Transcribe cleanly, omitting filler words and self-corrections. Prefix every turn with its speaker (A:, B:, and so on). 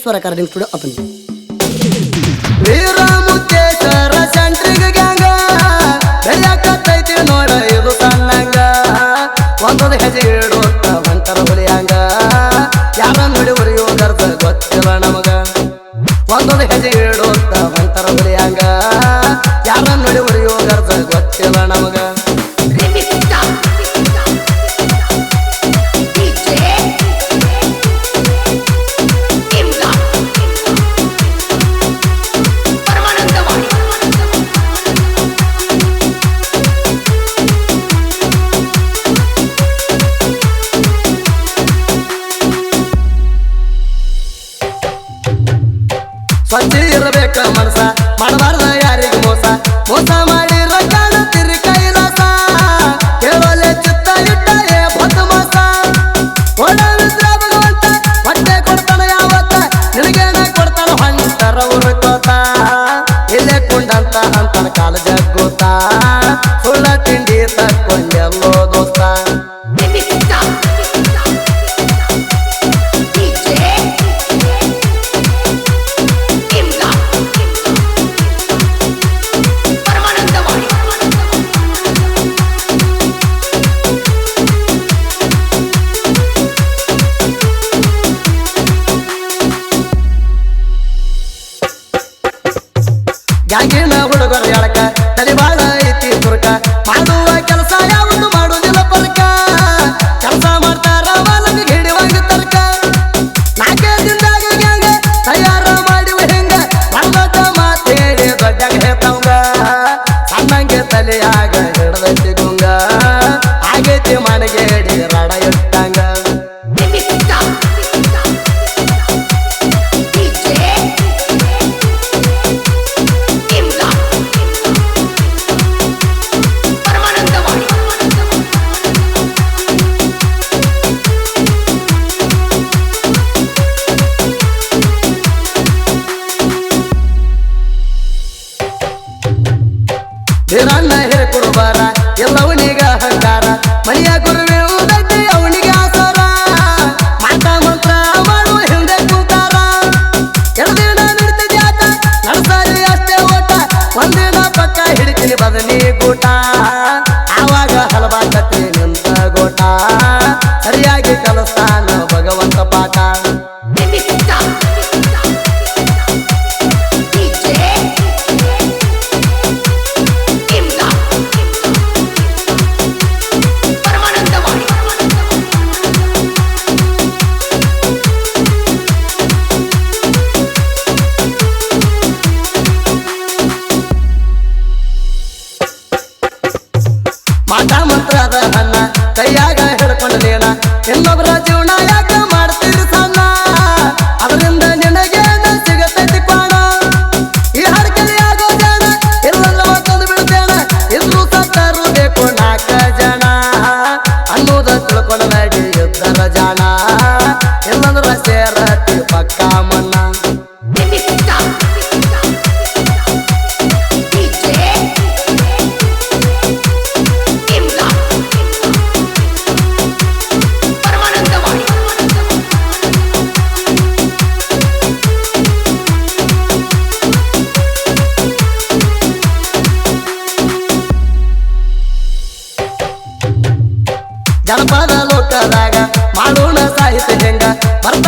A: recording studio open. Veera Mutteswara Centric Gang ಬೆಳಕತ್ತೈತಿ ನೋಡ ಇದು ಸಣ್ಣಂಗ ಒಂದೊಂದು ಹೆಜ್ಜೆ ಇಡುತ್ತ ಹೊಂಟರ ಹುಲಿಯಂಗ ಯಾರ ನೋಡಿ ಉರಿಯೋ ಗರ್ಭ ಗೊತ್ತಿಲ್ಲ ನಮಗ ಒಂದೊಂದು ಹೆಜ್ಜೆ ಇಡುತ್ತ ಹೊಂಟರ ಹುಲಿಯಂಗ ಯಾರ ನೋಡಿ ಉರಿಯೋ ಗರ್ಭ ಗೊತ್ತಿಲ್ಲ ನಮಗ ಸ್ವಚ್ಛ ಇರಬೇಕ ಮನಸ ಮಾಡಬಾರ್ದ ಯಾರಿಗ ಮೋಸ ಮೋಸ ಮಾಡಿರ ಕಾಣುತ್ತಿರಿ ಕೈಲಾಸ ಕೇಳೋಲೆ ಚಿತ್ತ ಇಟ್ಟ ಭದ್ಮಾಸ ಓಡಾವಿದ್ರ ಭಗವಂತ ಹೊಟ್ಟೆ ಕೊಡ್ತಾನ ಯಾವತ್ತ ನಿನಗೇನ ಕೊಡ್ತಾನ ಹೊಂಟರ ಉರ್ಕೋತ ಇಲ್ಲೇ ಕುಂಡಂತ ಅಂತಾನ ಕಾಲ ಜಗ್ಗೋತ ಸುಳ್ಳ ತಿಂಡಿ ತಕ್ಕೊಂಡೆಲ್ಲೋ ದೋಸ್ತ ಗ್ಯಾಂಗಿನ ಹುಡುಗರ ಎಳಕ ತಲೆ ಬಾಳ ಐತಿ ತುರ್ಕ ಮಾಡುವ ಕೆಲಸ ಯಾವುದು ಮಾಡುವುದಿಲ್ಲ ಪರ್ಕ ಕೆಲಸ ಮಾಡ್ತಾರ ಮಲಗ ಹಿಡಿವಂಗ ತರ್ಕ ನಾಲ್ಕೇ ದಿನದಾಗ ಗ್ಯಾಂಗ ತಯಾರ ಮಾಡಿವ ಹೆಂಗ ಮಲ್ಲದ ಮಾತೇಳಿ ದೊಡ್ಡಾಗ ಹೇಳ್ತವಂಗ ಸಣ್ಣಂಗೆ ತಲೆಯಾಗ ಹಿಡ್ದೈತಿ ಗುಂಗ ಆಗೈತಿ ಮನಗೇಡಿ ರಡ ಇಟ್ಟಂಗ ಹಿರಣ್ಣ ಹಿರ ಕುರುಬಾರ ಎಲ್ಲವನಿಗ ಅಹಂಕಾರ ಮನೆಯ ಗುರುವೆ ಉದೈತಿ ಅವನಿಗೆ ಆಸಾರ ಮಾಟ ಮಂತ್ರ ಮಾಡುವ ಹಿಂದೆ ಕೂತಾರ ಎರದಿನ ನಿಡ್ತಿ ಜಾತ ನಡ್ಸಾರಿ ಅಷ್ಟೇ ಓಟ ಒಂದಿನ ಪಕ್ಕ ಹಿಡಿತೀನಿ ಬದನಿ ಗೂಟ ಆವಾಗ ಹಲವಾಕತ್ರಿ ನಿಂತ ಗೋಟ ಸರಿಯಾಗಿ ಕಲಿಸ್ತಾನ ಭಗವಂತ ಪಾಠ ಮಾಟ ಮಂತ್ರದ ಹಣ್ಣ ಕೈಯಾಗ ಹಿಡ್ಕೊಂಡ ನೇನ ಇನ್ನೊಬ್ಬರ ಜೀವನ ಯಾಕ ಮಾಡ್ತೀರಿ ಸಣ್ಣ ಅದರಿಂದ ನಿನಗೇನ ಸಿಗತೈತಿ ಕ್ವಾಣ ಈ ಹಡ್ಕಲಿ ಆಗೋ ಜನ ಇಲ್ಲಲ್ಲ ತಂದು ಬಿಡ್ತೇನ ಇದ್ರು ಸತ್ತರು ಬೇಕು ನಾಲ್ಕ ಜನ ಅನ್ನೋದ ತಿಳ್ಕೊಂಡ ನಡಿ ಇದ್ದರ ಜಾಣ ಇಲ್ಲಂದ್ರ ಸೇರತಿ ಪಕ್ಕ ಮನ್ನ ಜನಪದ ಲೋಕದಾಗ ಮಾಡೋಣ ಸಾಹಿತ್ಯ ಹೆಂಗ ಬರ್ತ